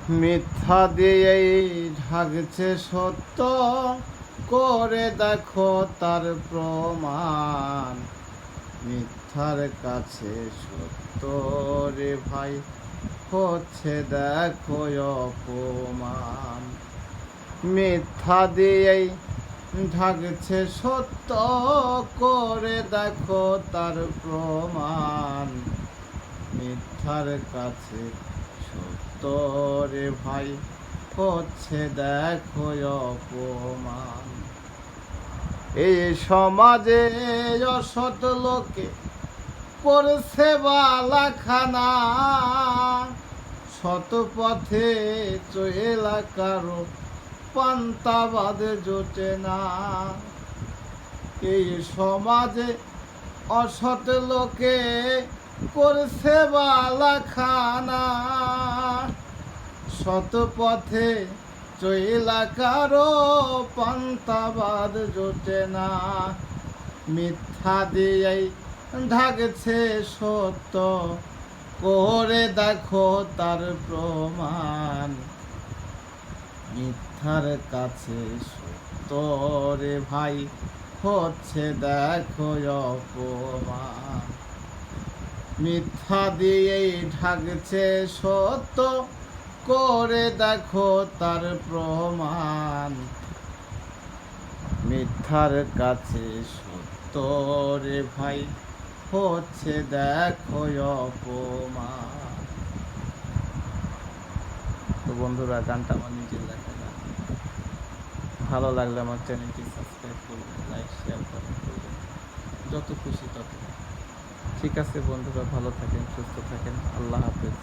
মিথ্যা দিয়েই ঢাকছে সত্য, করে দেখো তার প্রমাণ। মিথ্যার কাছে সত্য রে ভাই, হচ্ছে দেখো অপমান। মিথ্যা দিয়েই ঢাকছে সত্য, করে দেখো তার প্রমাণ। মিথ্যার কাছে সত্য রে ভাই, হচ্ছে দেখো অপমান। এই সমাজে অসৎ লোকে করছে বালাখানা, শত পথে চলা কারো পান্তাবাদ জোটে না। এই সমাজে অসৎ লোকে করছে বালাখানা, শত পথে চলা কারো পান্তাবাদ জোটে না। মিথ্যা দিয়েই ঢাকছে সত্য, করে দেখো তার প্রমাণ। মিথ্যার কাছে সত্য রে ভাই, হচ্ছে দেখো অপমান। মিথ্যা দিয়েই ঢাকছে সত্য, করে দেখো তার প্রমাণ। মিথ্যার কাছে সত্য রে ভাই, হচ্ছে দেখো অপমান। তো বন্ধুরা, গানটা আমার নিজের লেখা গান। ভালো লাগলে আমার চ্যানেলটি সাবস্ক্রাইব করবেন, লাইক শেয়ার করবেন, যত খুশি তত। ঠিক আছে বন্ধুরা, ভালো থাকেন, সুস্থ থাকেন, আল্লাহ হাফেজ।